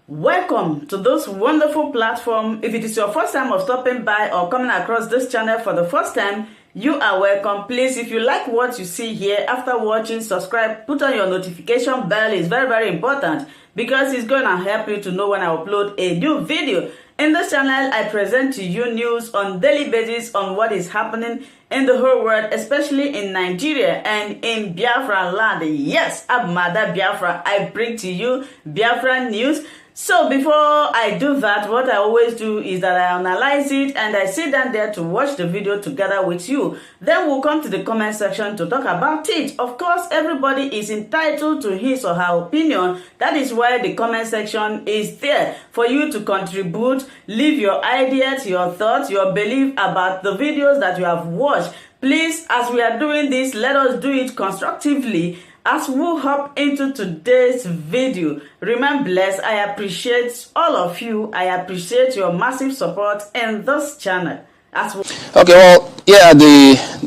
Welcome to this wonderful platform. If it is your first time of stopping by or coming across this channel for the first time, you are welcome. Please, if you like what you see here, after watching, subscribe, put on your notification bell. It's very, very important because it's going to help you to know when I upload a new video. In this channel, I present to you news on daily basis on what is happening in the whole world, especially in Nigeria and in Biafra land. Yes, I'm Mother Biafra. I bring to you Biafra news. So before I do that, what I always do is that I analyze it and I sit down there to watch the video together with you. Then we'll come to the comment section to talk about it. Of course, everybody is entitled to his or her opinion. That is why the comment section is there for you to contribute, leave your ideas, your thoughts, your belief about the videos that you have watched. Please, as we are doing this, let us do it constructively. As we hop into today's video, remain blessed. I appreciate all of you. I appreciate your massive support in this channel. Okay, well, yeah,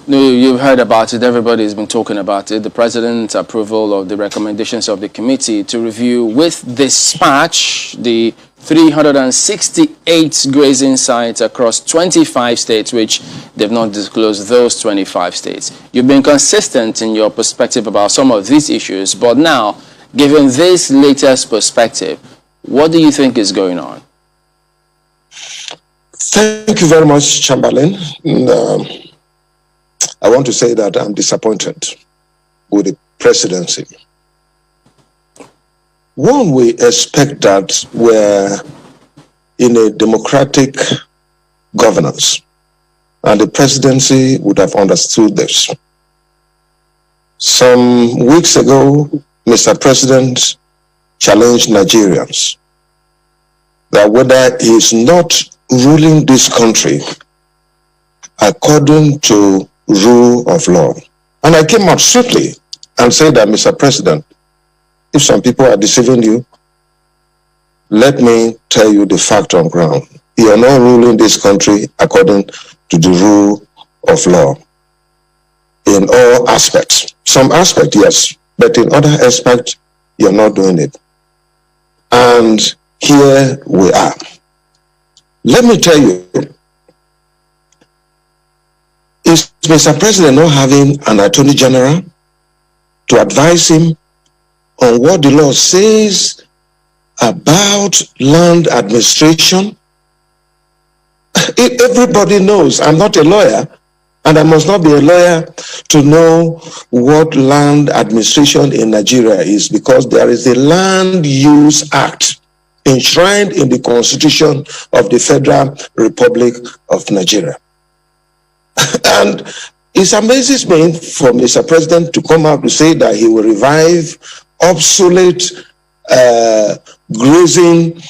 you've heard about it. Everybody's been talking about it. The president's approval of the recommendations of the committee to review with dispatch the 368 grazing sites across 25 states, which they've not disclosed those 25 states. You've been consistent in your perspective about some of these issues, but now, given this latest perspective, what do you think is going on? Thank you very much, Chamberlain. I want to say that I'm disappointed with the presidency. One, we expect that we're in a democratic governance, and the presidency would have understood this. Some weeks ago, Mr. President challenged Nigerians that whether he is not ruling this country according to rule of law. And I came out swiftly and said that, Mr. President, if some people are deceiving you, let me tell you the fact on ground. You are not ruling this country according to the rule of law in all aspects. Some aspects, yes, but in other aspects, you're not doing it. And here we are. Let me tell you, is Mr. President not having an Attorney General to advise him on what the law says about land administration? Everybody knows I'm not a lawyer, and I must not be a lawyer to know what land administration in Nigeria is, because there is a Land Use Act enshrined in the Constitution of the Federal Republic of Nigeria. And it amazes me for Mr. President to come out to say that he will revive obsolete grazing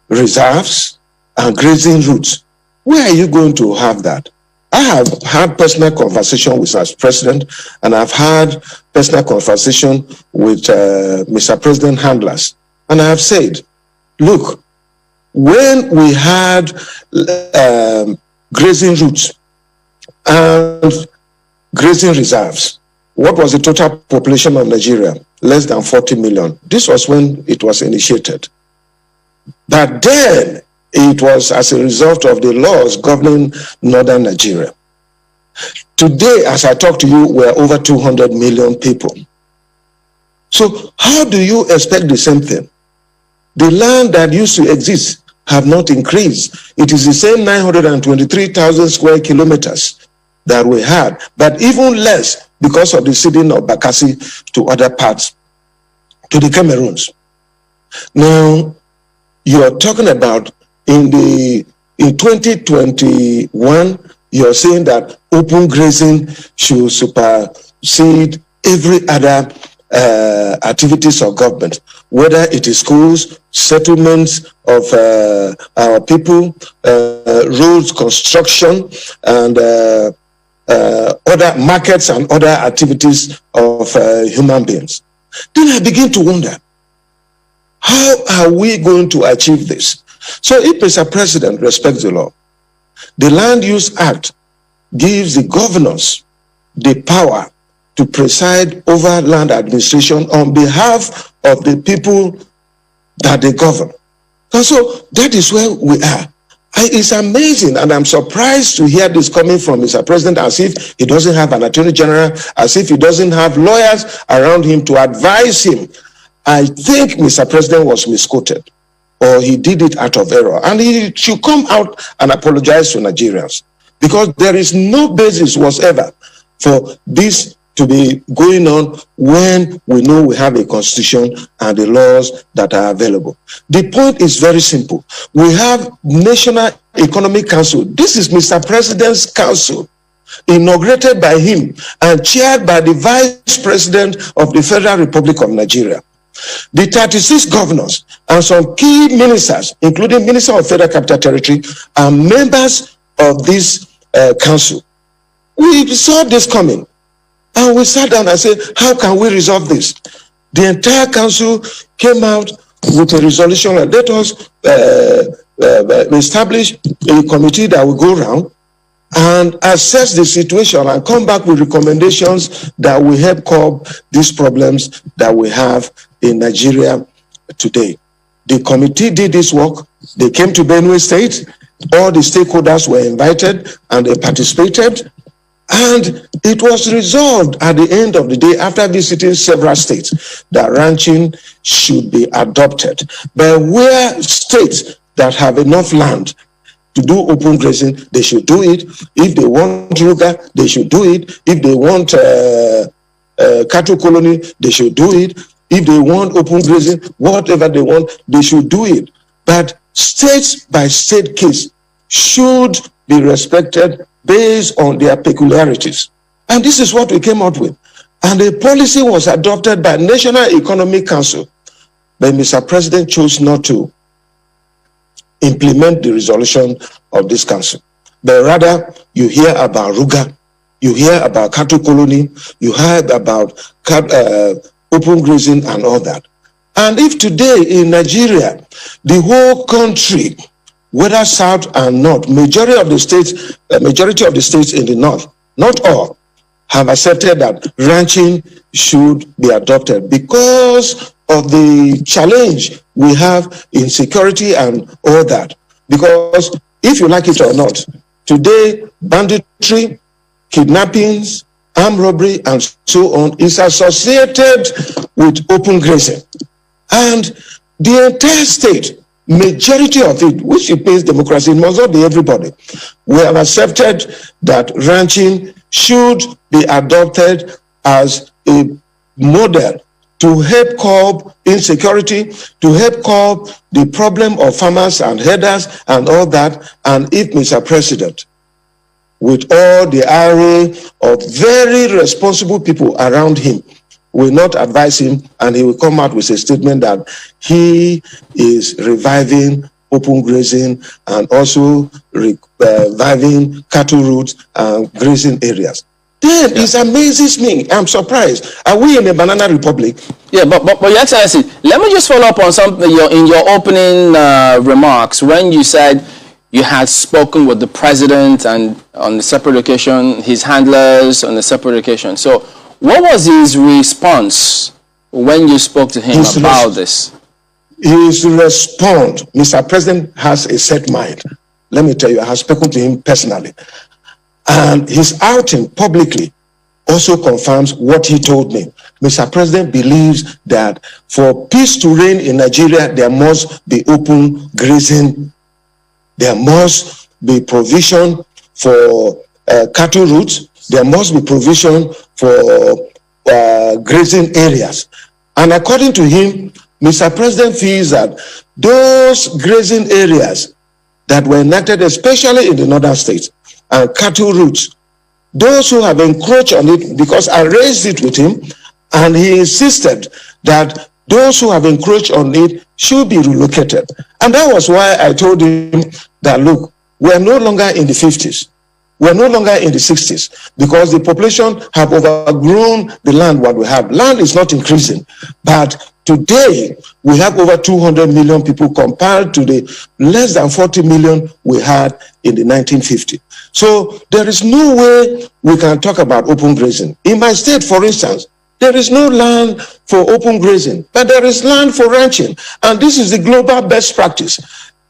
reserves and grazing routes. Where are you going to have that? I have had personal conversation with our president, and I've had personal conversation with Mr. President handlers. And I have said, look, when we had grazing routes and grazing reserves, what was the total population of Nigeria? Less than 40 million. This was when it was initiated. But then it was as a result of the laws governing northern Nigeria. Today, as I talk to you, we're over 200 million people. So how do you expect the same thing? The land that used to exist have not increased. It is the same 923,000 square kilometers that we had, but even less because of the ceding of Bakassi to other parts, to the Cameroons. Now, you are talking about in 2021, you're saying that open grazing should supersede every other activities of government, whether it is schools, settlements of our people, roads, construction, and other markets and other activities of human beings. Then I begin to wonder, how are we going to achieve this? So if Mr. President respects the law, the Land Use Act gives the governors the power to preside over land administration on behalf of the people that they govern. And so that is where we are. It's amazing, and I'm surprised to hear this coming from Mr. President, as if he doesn't have an attorney general, as if he doesn't have lawyers around him to advise him. I think Mr. President was misquoted, or he did it out of error, and he should come out and apologize to Nigerians, because there is no basis whatsoever for this to be going on when we know we have a constitution and the laws that are available. The point is very simple. We have National Economic Council. This is Mr. President's council, inaugurated by him and chaired by the Vice President of the Federal Republic of Nigeria. The 36 governors and some key ministers, including Minister of Federal Capital Territory, are members of this council. We saw this coming. And we sat down and said, how can we resolve this? The entire council came out with a resolution and let us establish a committee that will go around and assess the situation and come back with recommendations that will help curb these problems that we have in Nigeria today. The committee did this work. They came to Benue State. All the stakeholders were invited and they participated. And it was resolved at the end of the day, after visiting several states, that ranching should be adopted. But where states that have enough land to do open grazing, they should do it. If they want ruga, they should do it. If they want cattle colony, they should do it. If they want open grazing, whatever they want, they should do it. But state by state case should be respected based on their peculiarities. And this is what we came out with. And the policy was adopted by National Economic Council. But Mr. President chose not to implement the resolution of this council. But rather, you hear about ruga, you hear about cattle colony, you hear about open grazing and all that. And if today in Nigeria, the whole country, whether south and north, majority of the states in the north, not all, have accepted that ranching should be adopted because of the challenge we have in security and all that. Because if you like it or not, today banditry, kidnappings, armed robbery, and so on is associated with open grazing. And the entire state, majority of it, which pays democracy, it must not be everybody. We have accepted that ranching should be adopted as a model to help curb insecurity, to help curb the problem of farmers and herders and all that. And if Mr. President, with all the array of very responsible people around him, will not advise him, and he will come out with a statement that he is reviving open grazing and also reviving cattle routes and grazing areas. Then it amazes me. I'm surprised. Are we in a banana republic? Yeah, but Your Excellency, let me just follow up on something in your opening remarks when you said you had spoken with the president and on a separate occasion, his handlers on a separate occasion. So what was his response when you spoke to him about this? His response, Mr. President has a set mind. Let me tell you, I have spoken to him personally. And his outing publicly also confirms what he told me. Mr. President believes that for peace to reign in Nigeria, there must be open grazing. There must be provision for cattle routes. There must be provision for grazing areas. And according to him, Mr. President feels that those grazing areas that were enacted, especially in the northern states, and cattle routes, those who have encroached on it, because I raised it with him, and he insisted that those who have encroached on it should be relocated. And that was why I told him that, look, we are no longer in the 50s. We are no longer in the 60s because the population have overgrown the land what we have. Land is not increasing, but today we have over 200 million people compared to the less than 40 million we had in the 1950s. So there is no way we can talk about open grazing. In my state, for instance, There is no land for open grazing, but there is land for ranching. And this is the global best practice.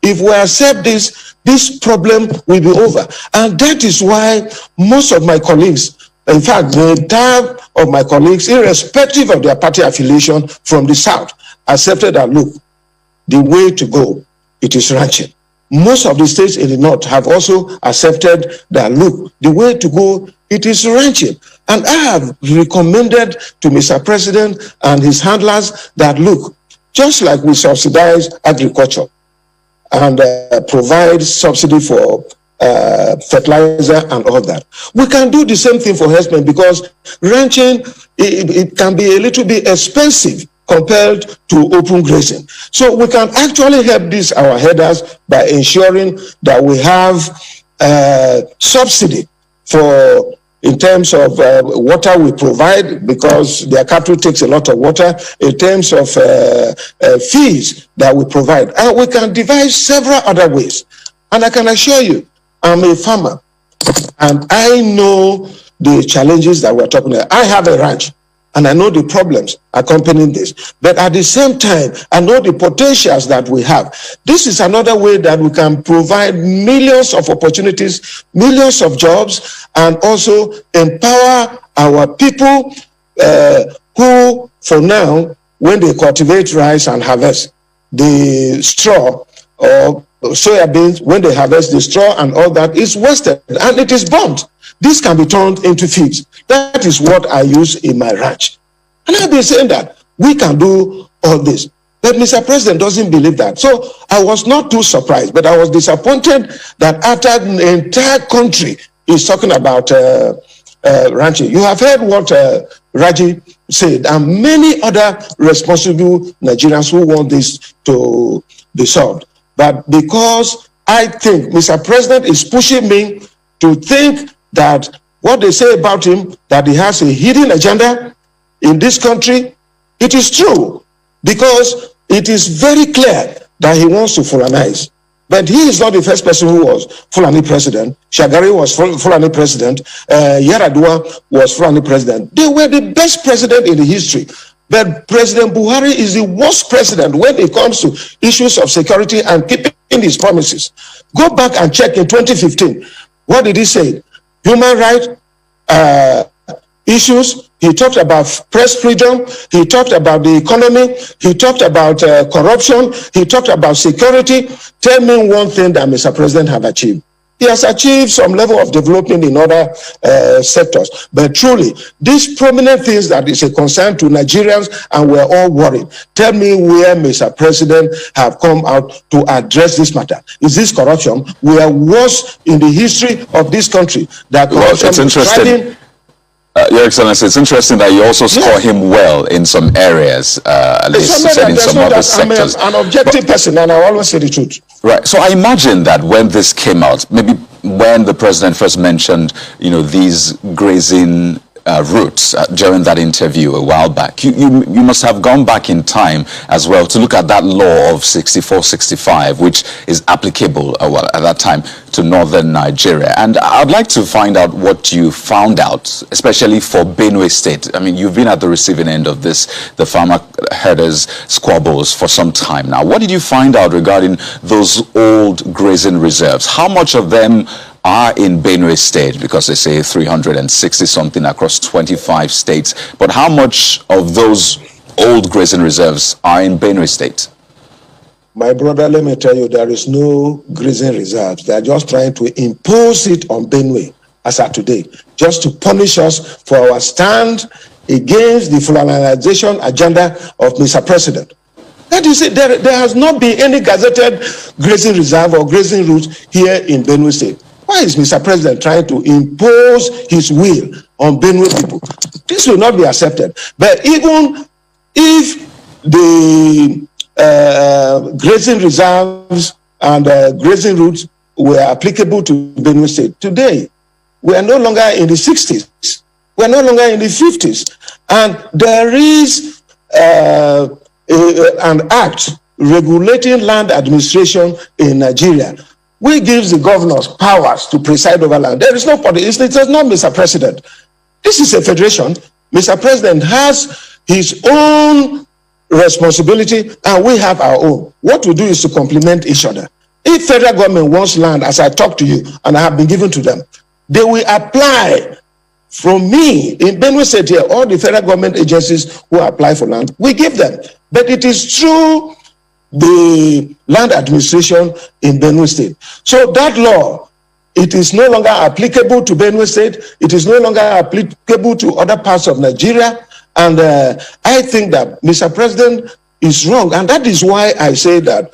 If we accept this, this problem will be over. And that is why most of my colleagues, in fact, the entire of my colleagues, irrespective of their party affiliation from the South, accepted that, look, the way to go, it is ranching. Most of the states in the North have also accepted that, look, the way to go, it is ranching. And I have recommended to Mr. President and his handlers that, look, just like we subsidize agriculture and provide subsidy for fertilizer and all that, we can do the same thing for herdsmen, because ranching, it can be a little bit expensive compared to open grazing. So we can actually help these our herders by ensuring that we have subsidy for, in terms of water we provide, because their cattle takes a lot of water, in terms of fees that we provide. And we can devise several other ways. And I can assure you, I'm a farmer, and I know the challenges that we're talking about. I have a ranch, and I know the problems accompanying this. But at the same time, I know the potentials that we have. This is another way that we can provide millions of opportunities, millions of jobs, and also empower our people who, for now, when they cultivate rice and harvest the straw or soya beans, when they harvest the straw and all that, is wasted and it is burnt. This can be turned into feeds. That is what I use in my ranch. And I've been saying that we can do all this. But Mr. President doesn't believe that. So I was not too surprised, but I was disappointed that after the entire country is talking about ranching. You have heard what Raji said, and many other responsible Nigerians who want this to be solved. But because I think Mr. President is pushing me to think that what they say about him, that he has a hidden agenda in this country, it is true, because it is very clear that he wants to Fulanize. But he is not the first person who was Fulani president. Shagari was Fulani president. Yaradua was Fulani president. They were the best president in the history. But President Buhari is the worst president when it comes to issues of security and keeping his promises. Go back and check in 2015. What did he say? Human rights issues. He talked about press freedom. He talked about the economy. He talked about corruption. He talked about security. Tell me one thing that Mr. President have achieved. He has achieved some level of development in other sectors. But truly, these prominent things that is a concern to Nigerians, and we're all worried. Tell me where Mr. President have come out to address this matter. Is this corruption? We are worse in the history of this country. That corruption it's interesting. Your Excellency, it's interesting that you also score him well in some areas, at least said in some other sectors. I'm an objective person, and I always say the truth. Right. So I imagine that when this came out, maybe when the president first mentioned, these grazing routes during that interview a while back, you must have gone back in time as well to look at that law of 6465, which is applicable at that time to northern Nigeria. And I'd like to find out what you found out, especially for Benue State. I mean, you've been at the receiving end of this, the farmer herders squabbles, for some time now. What did you find out regarding those old grazing reserves? How much of them are in Benue State, because they say 360 something across 25 states, but how much of those old grazing reserves are in Benue State? My brother, let me tell you, there is no grazing reserves. They are just trying to impose it on Benue as of today, just to punish us for our stand against the Fulanization agenda of Mr. President. That is it. There has not been any gazetted grazing reserve or grazing routes here in Benue State. Why is Mr. President trying to impose his will on Benue people? This will not be accepted. But even if the grazing reserves and grazing routes were applicable to Benue State, today we are no longer in the 60s. We are no longer in the 50s. And there is an act regulating land administration in Nigeria, which gives the governors powers to preside over land. There is no party. It is not Mr. President. This is a federation. Mr. President has his own responsibility and we have our own. What we do is to complement each other. If federal government wants land, as I talk to you, and I have been given to them, they will apply. From me, in Benue State here, all the federal government agencies who apply for land, we give them. But it is through the land administration in Benue State. So that law, it is no longer applicable to Benue State. It is no longer applicable to other parts of Nigeria. And I think that Mr. President is wrong. And that is why I say that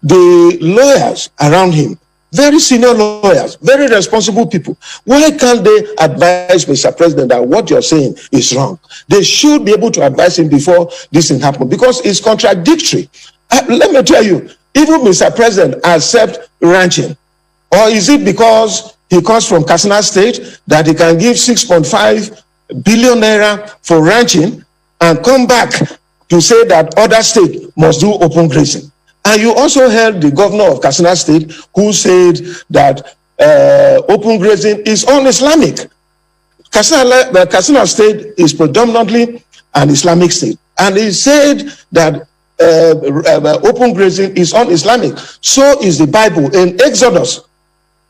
the lawyers around him, very senior lawyers, very responsible people, why can't they advise Mr. President that what you're saying is wrong? They should be able to advise him before this thing happens, because it's contradictory. Let me tell you, even Mr. President accepts ranching. Or is it because he comes from Katsina State that he can give 6.5 billion naira for ranching and come back to say that other states must do open grazing? And you also heard the governor of Katsina State who said that open grazing is un-Islamic. Katsina State is predominantly an Islamic state. And he said that open grazing is un-Islamic. So is the Bible. In Exodus,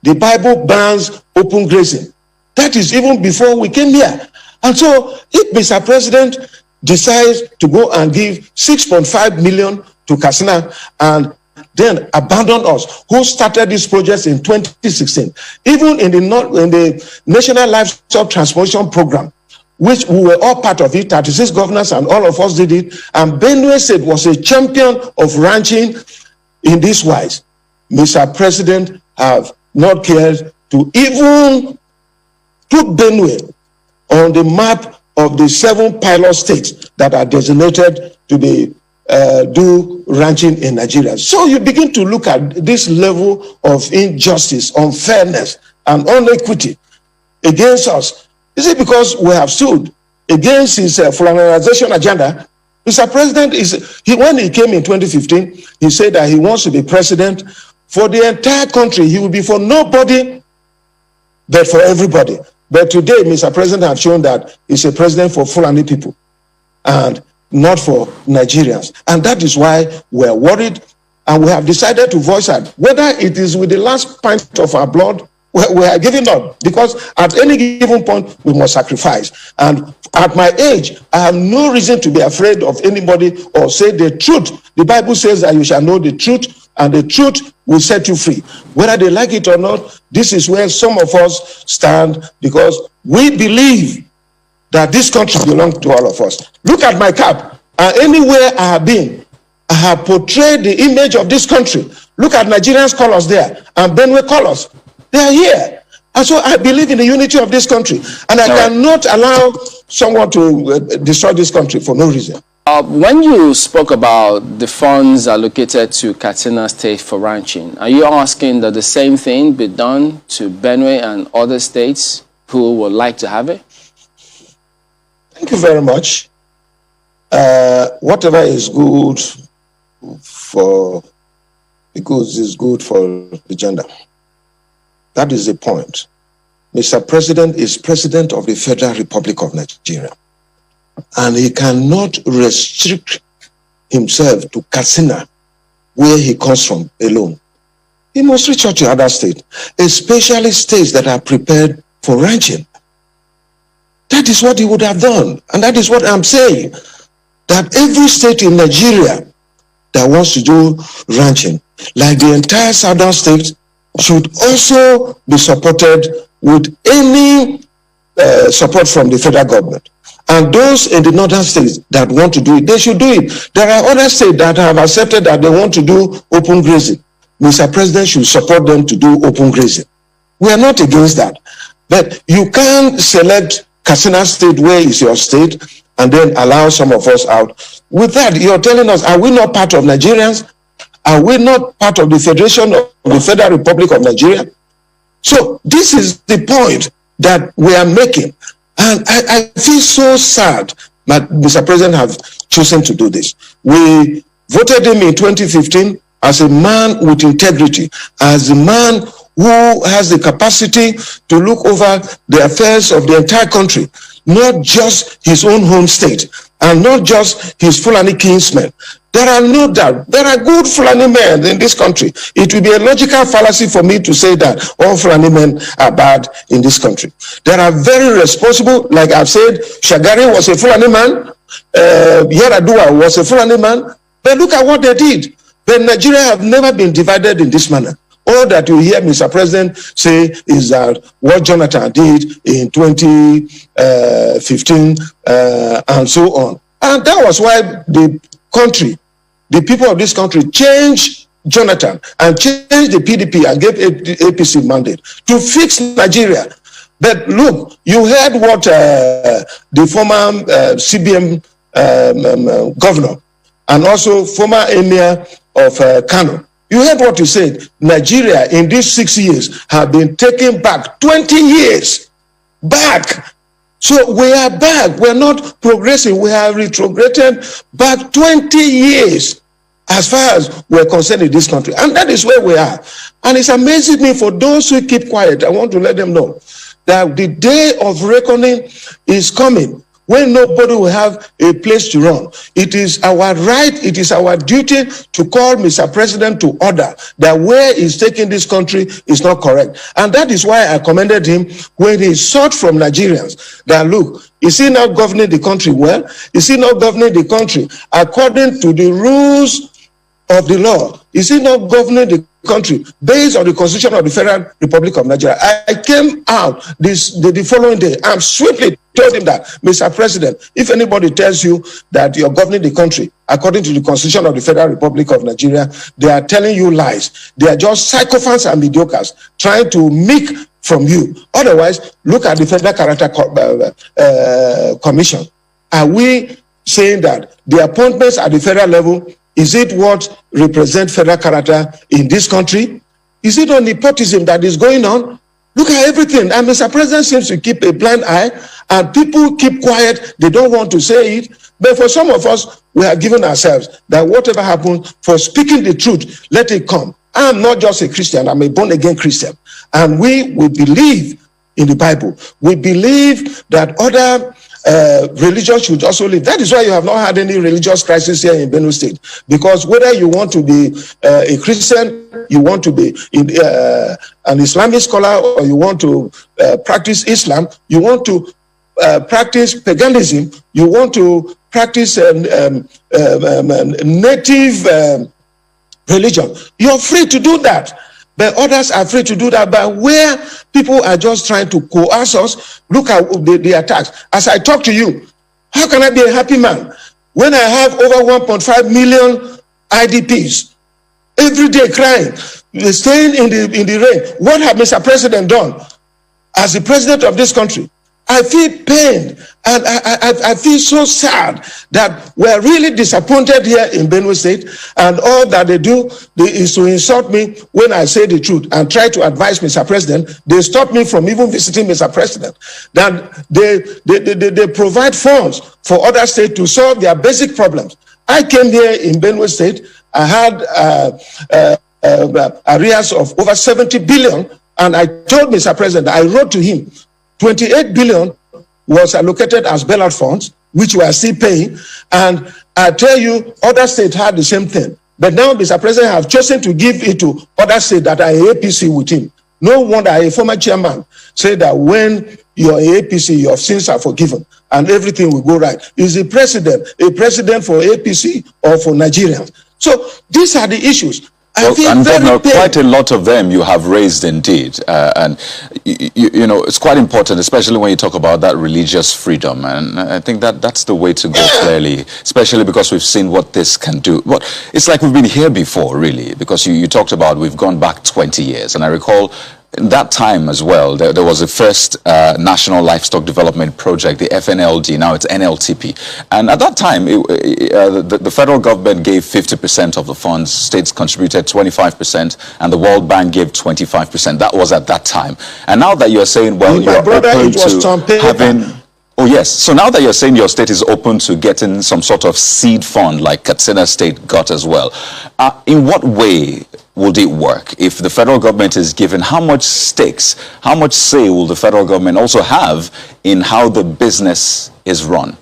the Bible bans open grazing. That is even before we came here. And so if Mr. President decides to go and give 6.5 million to Katsina and then abandon us, who started this project in 2016, even in the National Livestock Transformation Program, which we were all part of it, 36 governors and all of us did it, and Benue State was a champion of ranching in this wise. Mr. President have not cared to even put Benue on the map of the 7 pilot states that are designated to be do ranching in Nigeria. So you begin to look at this level of injustice, unfairness, and inequity against us. Is it because we have stood against his colonization agenda? Mr. President, when he came in 2015, he said that he wants to be president for the entire country. He will be for nobody, but for everybody. But today, Mr. President has shown that he's a president for Fulani people and not for Nigerians. And that is why we're worried, and we have decided to voice out. Whether it is with the last pint of our blood, we are giving up, because at any given point, we must sacrifice. And at my age, I have no reason to be afraid of anybody or say the truth. The Bible says that you shall know the truth, and the truth will set you free. Whether they like it or not, this is where some of us stand, because we believe that this country belongs to all of us. Look at my cap. Anywhere I have been, I have portrayed the image of this country. Look at Nigerians' colors there and Benue colors. They are here. And so I believe in the unity of this country. And I cannot allow someone to destroy this country for no reason. When you spoke about the funds allocated to Katsina State for ranching, are you asking that the same thing be done to Benue and other states who would like to have it? Thank you very much. Whatever is good for the goods is good for the gender. That is the point. Mr. President is President of the Federal Republic of Nigeria, and he cannot restrict himself to Katsina, where he comes from alone. He must reach out to other states, especially states that are prepared for ranching. That is what he would have done. And that is what I'm saying, that every state in Nigeria that wants to do ranching, like the entire southern states, should also be supported with any support from the federal government. And those in the northern states that want to do it, they should do it. There are other states that have accepted that they want to do open grazing. Mr. President should support them to do open grazing. We are not against that. But you can't select Katsina State, where is your state, and then allow some of us out. With that, you're telling us, are we not part of Nigerians? Are we not part of the Federation of the Federal Republic of Nigeria? So this is the point that we are making. And I feel so sad that Mr. President have chosen to do this. We voted him in 2015 as a man with integrity, as a man who has the capacity to look over the affairs of the entire country, not just his own home state, and not just his Fulani kinsmen. There are no doubt, there are good Fulani men in this country. It will be a logical fallacy for me to say that all Fulani men are bad in this country. There are very responsible, like I've said, Shagari was a Fulani man, Yaradua was a Fulani man, but look at what they did. But Nigeria have never been divided in this manner. All that you hear Mr. President say is that what Jonathan did in 2015 and so on. And that was why the people of this country changed Jonathan and changed the PDP and gave APC mandate to fix Nigeria. But look, you heard what the former CBM governor and also former emir of Kano, you heard what he said. Nigeria in these 6 years have been taken back 20 years back. So we are back. We're not progressing. We are retrograded back 20 years as far as we're concerned in this country. And that is where we are. And it's amazing me for those who keep quiet. I want to let them know that the day of reckoning is coming, when nobody will have a place to run. It is our right, it is our duty to call Mr. President to order that where he's taking this country is not correct. And that is why I commended him when he sought from Nigerians that, look, is he not governing the country well? Is he not governing the country according to the rules of the law? Is he not governing the country based on the Constitution of the Federal Republic of Nigeria? I came out the following day and swiftly told him that, Mr. President, if anybody tells you that you're governing the country according to the Constitution of the Federal Republic of Nigeria, they are telling you lies. They are just sycophants and mediocres trying to make from you. Otherwise, look at the Federal Character Commission. Are we saying that the appointments at the federal level, is it what represents federal character in this country? Is it on nepotism that is going on? Look at everything. And Mr. President seems to keep a blind eye, and people keep quiet. They don't want to say it. But for some of us, we have given ourselves that whatever happens, for speaking the truth, let it come. I'm not just a Christian. I'm a born-again Christian. And we believe in the Bible. We believe that other religions should also live. That is why you have not had any religious crisis here in Benue State. Because whether you want to be a Christian, you want to be an Islamic scholar, or you want to practice Islam, you want to practice paganism, you want to practice native religion, you're free to do that. But others are free to do that. But where people are just trying to coerce us, look at the attacks. As I talk to you, how can I be a happy man when I have over 1.5 million IDPs every day crying, staying in the rain? What have Mr. President done as the president of this country? I feel pained, and I feel so sad that we're really disappointed here in Benue State, and all that they do is to insult me when I say the truth and try to advise Mr. President. They stop me from even visiting Mr. President. That they provide funds for other states to solve their basic problems. I came here in Benue State. I had arrears of over 70 billion, and I told Mr. President, I wrote to him, 28 billion was allocated as bailout funds, which we are still paying. And I tell you, other states had the same thing. But now Mr. President have chosen to give it to other states that are APC with him. No wonder a former chairman said that when you're APC, your sins are forgiven and everything will go right. Is the president a president for APC or for Nigerians? So these are the issues. Well, and Governor, quite a lot of them you have raised indeed. And, you know, it's quite important, especially when you talk about that religious freedom. And I think that's the way to go clearly, especially because we've seen what this can do. But it's like we've been here before, really, because you talked about we've gone back 20 years. And I recall that time as well, there was a first National Livestock Development Project, the FNLD, now it's NLTP. And at that time, the federal government gave 50% of the funds, states contributed 25%, and the World Bank gave 25%. That was at that time. And now that you're saying, well, you're open to having Oh, yes. So now that you're saying your state is open to getting some sort of seed fund like Katsina State got as well, in what way would it work? If the federal government is given, how much stakes, how much say will the federal government also have in how the business is run?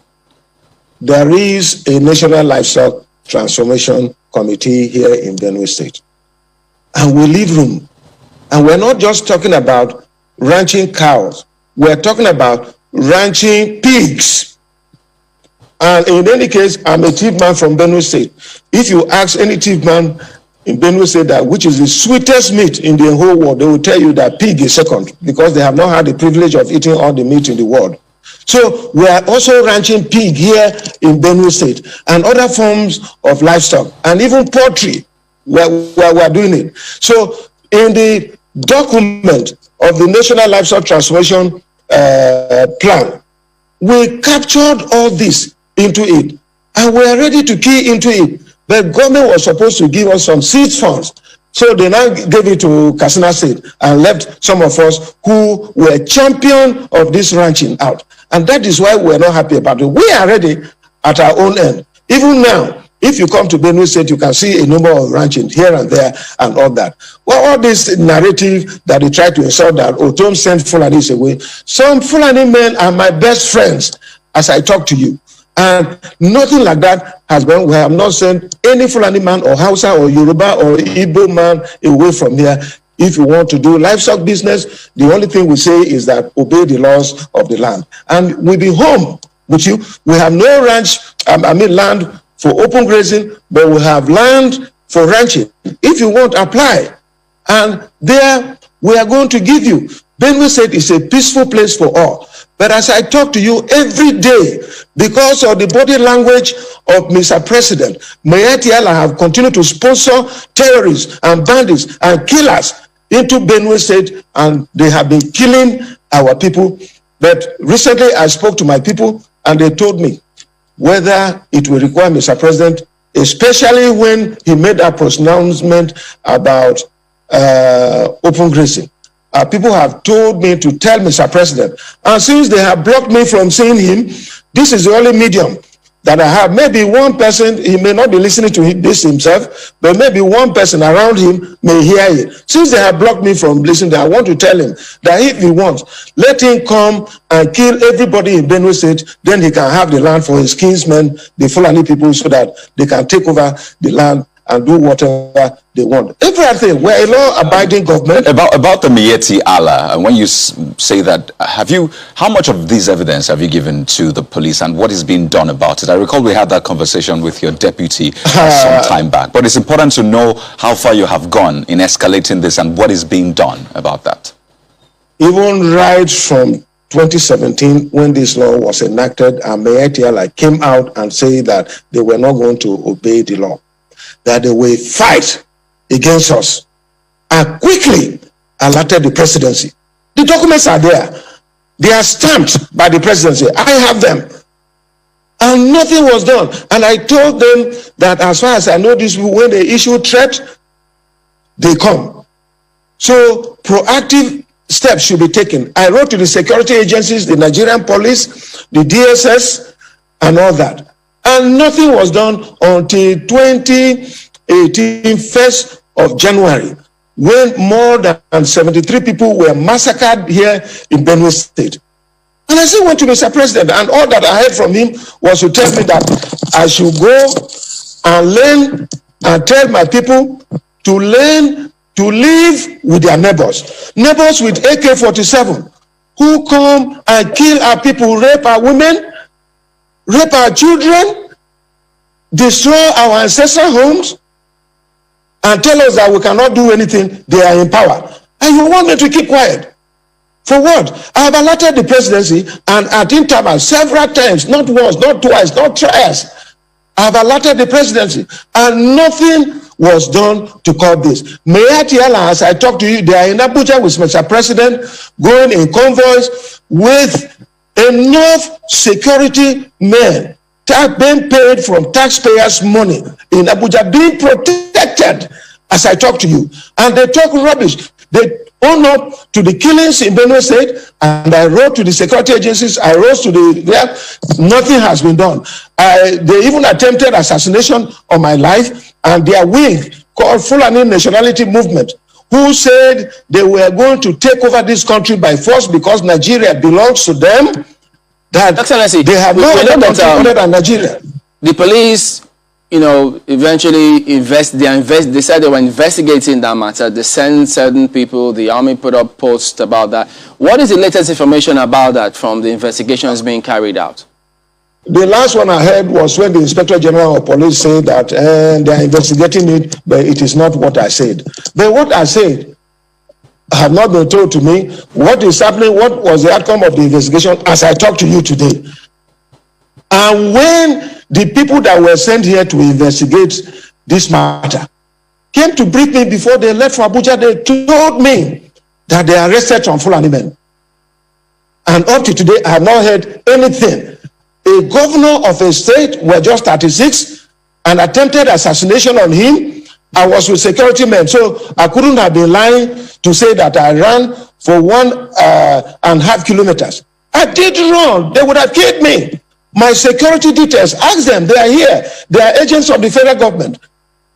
There is a National Livestock Transformation Committee here in Benue State. And we leave room. And we're not just talking about ranching cows. We're talking about ranching pigs. And in any case, I'm a chief man from Benue State. If you ask any chief man in Benue State that which is the sweetest meat in the whole world, they will tell you that pig is second, because they have not had the privilege of eating all the meat in the world. So we are also ranching pig here in Benue State and other forms of livestock and even poultry. We are doing it. So in the document of the National Livestock Transformation Plan, we captured all this into it, and we are ready to key into it. The government was supposed to give us some seed funds, so they now gave it to Katsina State and left some of us who were champion of this ranching out. And that is why we're not happy about it. We are ready at our own end. Even now, if you come to Benue State, you can see a number of ranching here and there and all that. Well, all this narrative that they try to insult that Ortom sent Fulanis away. Some Fulani men are my best friends as I talk to you. And nothing like that has gone. We have not sent any Fulani man or Hausa or Yoruba or Igbo man away from here. If you want to do livestock business, the only thing we say is that obey the laws of the land. And we'll be home with you. We have no land for open grazing, but we have land for ranching. If you want, apply. And there we are going to give you. Benue State is a peaceful place for all. But as I talk to you every day, because of the body language of Mr. President, Mayati Allah have continued to sponsor terrorists and bandits and killers into Benue State, and they have been killing our people. But recently I spoke to my people, and they told me whether it will require Mr. President, especially when he made a pronouncement about open grazing. People have told me to tell Mr. President, and since they have blocked me from seeing him, this is the only medium that I have. Maybe one person, he may not be listening to this himself, but maybe one person around him may hear it. Since they have blocked me from listening, I want to tell him that if he wants, let him come and kill everybody in Benue State, then he can have the land for his kinsmen, the Fulani people, so that they can take over the land and do whatever they want. Everything. We're a law-abiding government. About the Miyetti Allah, and when you say that, how much of this evidence have you given to the police, and what is being done about it? I recall we had that conversation with your deputy some time back, but it's important to know how far you have gone in escalating this and what is being done about that. Even right from 2017, when this law was enacted, and Miyetti Allah came out and said that they were not going to obey the law, that they will fight against us, and quickly alerted the presidency. The documents are there. They are stamped by the presidency. I have them. And nothing was done. And I told them that as far as I know these people, when they issue threat, they come. So proactive steps should be taken. I wrote to the security agencies, the Nigerian police, the DSS, and all that. And nothing was done until 2018, 1st of January, when more than 73 people were massacred here in Benue State. And I still went to Mr. President, and all that I heard from him was to tell me that I should go and learn and tell my people to learn to live with their neighbors. Neighbors with AK-47 who come and kill our people, rape our women, rape our children, destroy our ancestral homes, and tell us that we cannot do anything. They are in power. And you want me to keep quiet? For what? I have alerted the presidency, and at intervals, several times, not once, not twice, not thrice, I have alerted the presidency, and nothing was done to curb this. Mayati Allah, as I talk to you, they are in Abuja with Mr. President, going in convoys with enough security men being paid from taxpayers' money in Abuja, being protected as I talk to you. And they talk rubbish. They own up to the killings in Benue State, and I wrote to the security agencies, I wrote to nothing has been done. They even attempted assassination on my life, and their wing called Fulani Nationality Movement, who said they were going to take over this country by force because Nigeria belongs to them, that Excellency, they have no other country other than Nigeria. The police, eventually they said they were investigating that matter. They sent certain people, the army put up posts about that. What is the latest information about that from the investigations being carried out? The last one I heard was when the Inspector General of Police said that they are investigating it, but it is not what I said. But what I said have not been told to me. What is happening, what was the outcome of the investigation as I talk to you today. And when the people that were sent here to investigate this matter came to brief me before they left for Abuja, they told me that they arrested some Fulani men. And up to today, I have not heard anything. A governor of a state were just 36 and attempted assassination on him. I was with security men, so I couldn't have been lying to say that I ran for 1.5 kilometers. I did run. They would have killed me. My security details, ask them, they are here. They are agents of the federal government.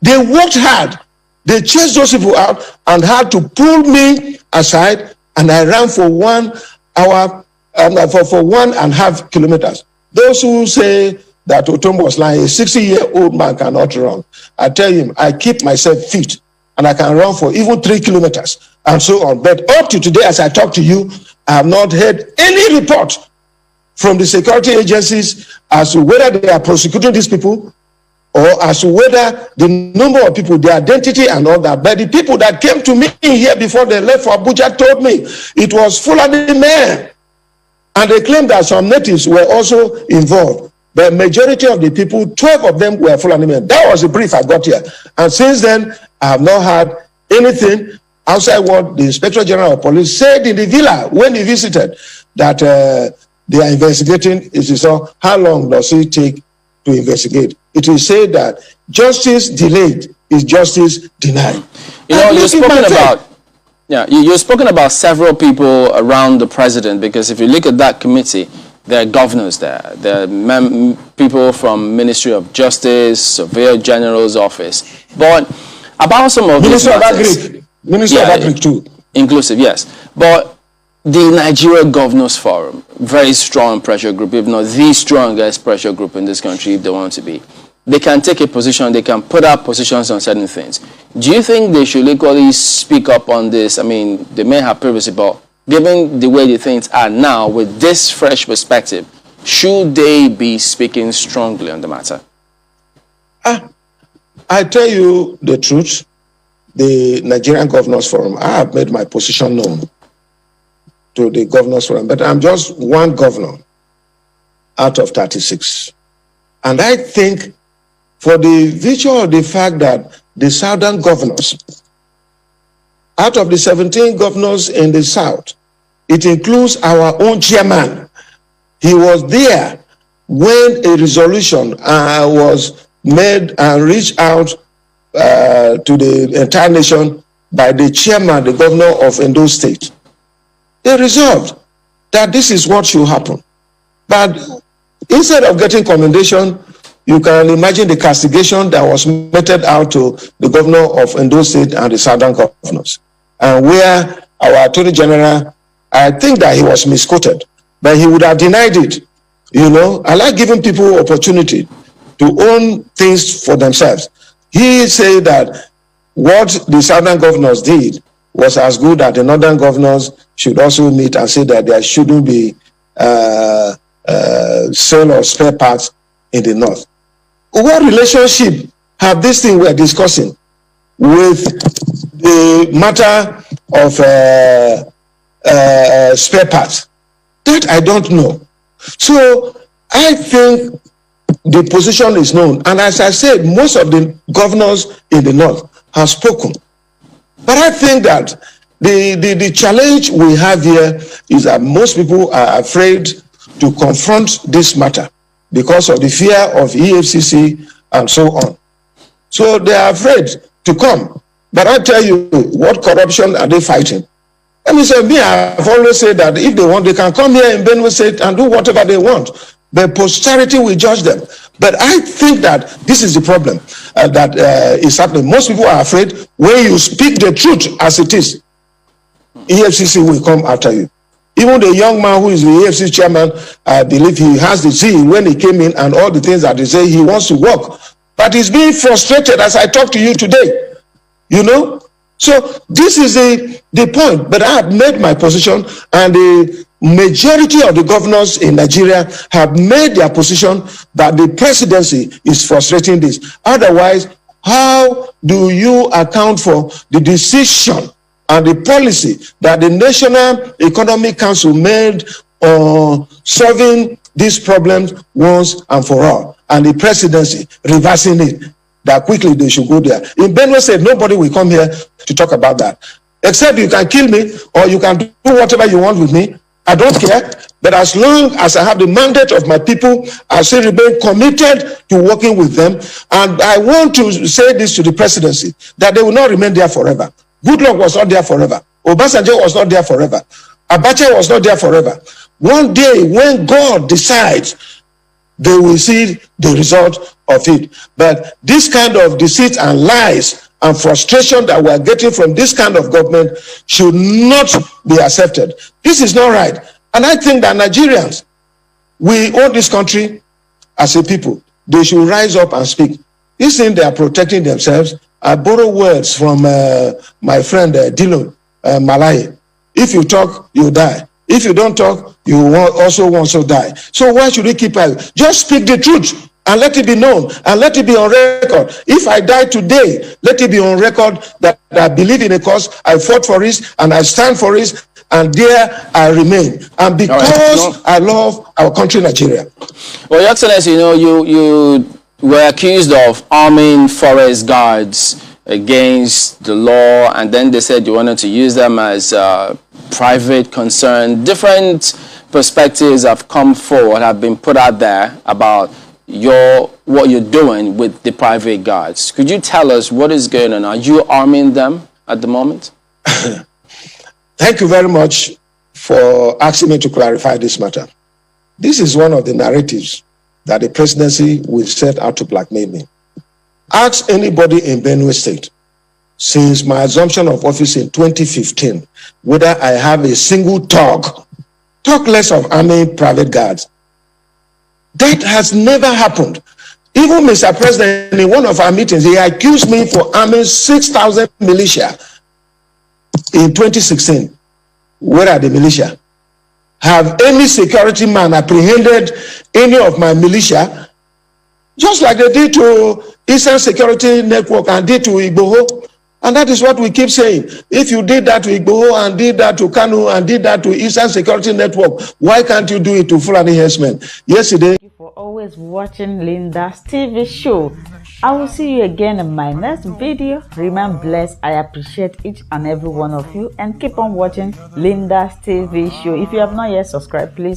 They worked hard. They chased those people out and had to pull me aside, and I ran for 1 hour, for 1.5 kilometers. Those who say that Ortom was lying, a 60-year-old man cannot run. I tell him, I keep myself fit, and I can run for even 3 kilometers, and so on. But up to today, as I talk to you, I have not heard any report from the security agencies as to whether they are prosecuting these people or as to whether the number of people, their identity and all that. But the people that came to me here before they left for Abuja told me it was Fulani men. And they claimed that some natives were also involved. The majority of the people, 12 of them were Fulani men. That was the brief I got here. And since then, I have not had anything outside what the Inspector General of Police said in the villa when he visited, that they are investigating. It is all, how long does it take to investigate? It is said that justice delayed is justice denied. You've spoken about several people around the president, because if you look at that committee, there are governors there, there are people from Ministry of Justice, Surveyor General's office. But about some of these matters, Minister of Agric too. Inclusive, yes. But the Nigeria Governors Forum, very strong pressure group, if not the strongest pressure group in this country if they want to be. They can take a position, they can put up positions on certain things. Do you think they should equally speak up on this? I mean, they may have previously, but given the way the things are now, with this fresh perspective, should they be speaking strongly on the matter? I tell you the truth, the Nigerian Governors Forum, I have made my position known to the Governors Forum, but I'm just one governor out of 36. And I think for the virtue of the fact that the southern governors, out of the 17 governors in the south, it includes our own chairman. He was there when a resolution was made and reached out to the entire nation by the chairman, the governor of Edo State. They resolved that this is what should happen. But instead of getting commendation, you can imagine the castigation that was meted out to the governor of Edo State and the southern governors. And where our Attorney General, I think that he was misquoted, but he would have denied it. You know, I like giving people opportunity to own things for themselves. He said that what the southern governors did was as good that the northern governors should also meet and say that there shouldn't be sale of spare parts in the north. What relationship have this thing we're discussing with the matter of spare parts? That I don't know. So I think the position is known. And as I said, most of the governors in the north have spoken. But I think that the challenge we have here is that most people are afraid to confront this matter because of the fear of EFCC and so on. So they are afraid to come But I tell you, what corruption are they fighting? Let me say, I've always said that if they want, they can come here in Benue State and do whatever they want. The posterity will judge them. But I think that this is the problem that is happening. Most people are afraid when you speak the truth as it is, EFCC will come after you. Even the young man who is the EFCC chairman, I believe he has the zeal when he came in and all the things that they say he wants to work. But he's being frustrated as I talk to you today. You know? So this is the point. But I have made my position, and the majority of the governors in Nigeria have made their position that the presidency is frustrating this. Otherwise, how do you account for the decision and the policy that the National Economic Council made on solving these problems once and for all, and the presidency reversing it, that quickly they should go there? In Benue State, nobody will come here to talk about that, except you can kill me or you can do whatever you want with me. I don't care. But as long as I have the mandate of my people, I still remain committed to working with them. And I want to say this to the presidency, that they will not remain there forever. Goodluck was not there forever. Obasanjo was not there forever. Abacha was not there forever. One day, when God decides, they will see the result of it. But this kind of deceit and lies and frustration that we are getting from this kind of government should not be accepted. This is not right. And I think that Nigerians, we own this country as a people. They should rise up and speak. This thing, they are protecting themselves. I borrow words from my friend Dilo Malai. If you talk, you die. If you don't talk, you also die. So why should we keep quiet? Just speak the truth and let it be known and let it be on record. If I die today, let it be on record that I believe in a cause, I fought for it, and I stand for it, and there I remain. And because I love our country, Nigeria. Well, Your Excellency, you were accused of arming forest guards against the law, and then they said you wanted to use them as private concern. Different perspectives have come forward, have been put out there about what you're doing with the private guards. Could you tell us what is going on? Are you arming them at the moment? Thank you very much for asking me to clarify this matter. This is one of the narratives that the presidency will set out to blackmail me. Ask anybody in Benue State since my assumption of office in 2015 whether I have a single talk less of arming private guards. That has never happened. Even Mr. President, in one of our meetings, he accused me for arming 6,000 militia in 2016. Where are the militia? Have any security man apprehended any of my militia? Just like they did to Eastern Security Network and did to Igboho. And that is what we keep saying. If you did that to Igboho and did that to Kanu and did that to Eastern Security Network, why can't you do it to Fulani herdsmen? Yesterday. Thank you for always watching Linda's TV show. I will see you again in my next video. Remain blessed. I appreciate each and every one of you, and keep on watching Linda's TV show. If you have not yet subscribed, please